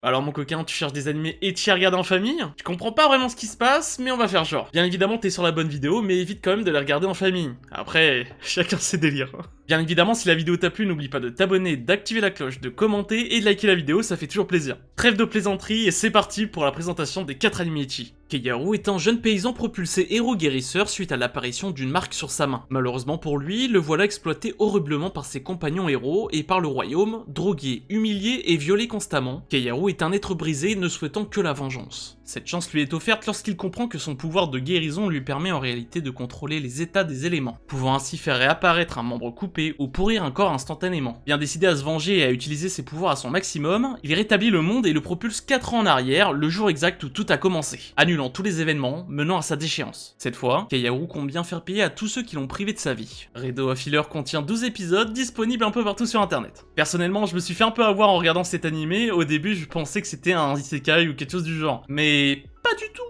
Alors mon coquin, tu cherches des animés et tu regardes en famille? Je comprends pas vraiment ce qui se passe, mais on va faire genre. Bien évidemment, t'es sur la bonne vidéo, mais évite quand même de les regarder en famille. Après, chacun ses délires. Bien évidemment, si la vidéo t'a plu, n'oublie pas de t'abonner, d'activer la cloche, de commenter et de liker la vidéo, ça fait toujours plaisir. Trêve de plaisanterie et c'est parti pour la présentation des 4 animés Ecchi. Keiharu est un jeune paysan propulsé héros guérisseur suite à l'apparition d'une marque sur sa main. Malheureusement pour lui, le voilà exploité horriblement par ses compagnons héros et par le royaume, drogué, humilié et violé constamment. Keiharu est un être brisé ne souhaitant que la vengeance. Cette chance lui est offerte lorsqu'il comprend que son pouvoir de guérison lui permet en réalité de contrôler les états des éléments, pouvant ainsi faire réapparaître un membre coupé ou pourrir un corps instantanément. Bien décidé à se venger et à utiliser ses pouvoirs à son maximum, il rétablit le monde et le propulse 4 ans en arrière, le jour exact où tout a commencé, annulant tous les événements, menant à sa déchéance. Cette fois, Keiharu compte bien faire payer à tous ceux qui l'ont privé de sa vie. Redo of Healer contient 12 épisodes, disponibles un peu partout sur internet. Personnellement, je me suis fait un peu avoir en regardant cet animé, au début je pensais que c'était un isekai ou quelque chose du genre, mais pas du tout.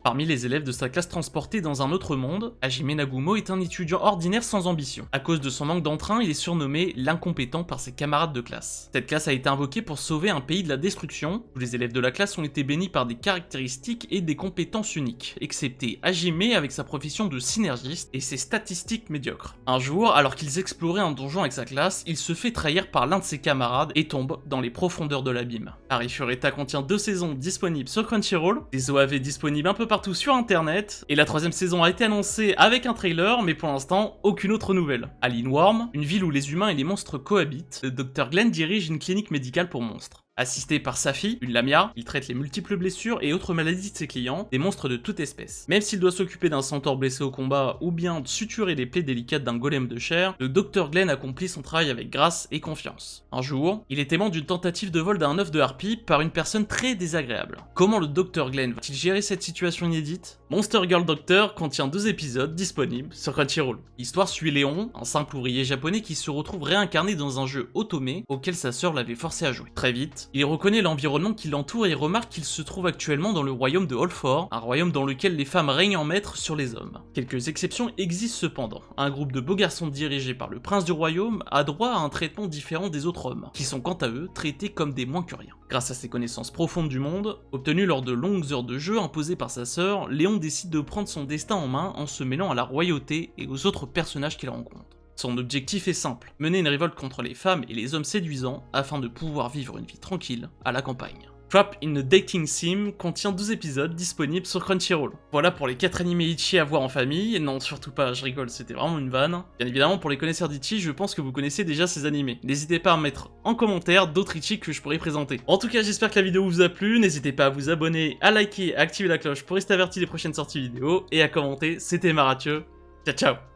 Parmi les élèves de sa classe transportés dans un autre monde, Hajime Nagumo est un étudiant ordinaire sans ambition. À cause de son manque d'entrain, il est surnommé l'incompétent par ses camarades de classe. Cette classe a été invoquée pour sauver un pays de la destruction. Tous les élèves de la classe ont été bénis par des caractéristiques et des compétences uniques, excepté Hajime avec sa profession de synergiste et ses statistiques médiocres. Un jour, alors qu'ils exploraient un donjon avec sa classe, il se fait trahir par l'un de ses camarades et tombe dans les profondeurs de l'abîme. Arifureta contient 2 saisons disponibles sur Crunchyroll, des OAV disponibles un peu partout sur internet, et la 3ème saison a été annoncée avec un trailer, mais pour l'instant, aucune autre nouvelle. À Linworm, une ville où les humains et les monstres cohabitent, le Dr Glenn dirige une clinique médicale pour monstres. Assisté par Safi, une lamia, il traite les multiples blessures et autres maladies de ses clients, des monstres de toute espèce. Même s'il doit s'occuper d'un centaure blessé au combat ou bien de suturer les plaies délicates d'un golem de chair, le Dr Glenn accomplit son travail avec grâce et confiance. Un jour, il est témoin d'une tentative de vol d'un œuf de harpie par une personne très désagréable. Comment le Dr Glenn va-t-il gérer cette situation inédite? Monster Girl Doctor contient 2 épisodes disponibles sur Crunchyroll. L'histoire suit Léon, un simple ouvrier japonais qui se retrouve réincarné dans un jeu Otome auquel sa sœur l'avait forcé à jouer. Très vite, il reconnaît l'environnement qui l'entoure et remarque qu'il se trouve actuellement dans le royaume de Holford, un royaume dans lequel les femmes règnent en maître sur les hommes. Quelques exceptions existent cependant. Un groupe de beaux garçons dirigés par le prince du royaume a droit à un traitement différent des autres hommes, qui sont quant à eux traités comme des moins que rien. Grâce à ses connaissances profondes du monde, obtenues lors de longues heures de jeu imposées par sa sœur, Léon décide de prendre son destin en main en se mêlant à la royauté et aux autres personnages qu'il rencontre. Son objectif est simple, mener une révolte contre les femmes et les hommes séduisants afin de pouvoir vivre une vie tranquille à la campagne. Trap in a Dating Sim contient 12 épisodes disponibles sur Crunchyroll. Voilà pour les 4 animés Ecchi à voir en famille. Non, surtout pas, je rigole, c'était vraiment une vanne. Bien évidemment, pour les connaisseurs d'Ecchi, je pense que vous connaissez déjà ces animés. N'hésitez pas à mettre en commentaire d'autres Ecchi que je pourrais présenter. En tout cas, j'espère que la vidéo vous a plu. N'hésitez pas à vous abonner, à liker, à activer la cloche pour rester averti des prochaines sorties vidéo et à commenter. C'était Marathieu. Ciao, ciao.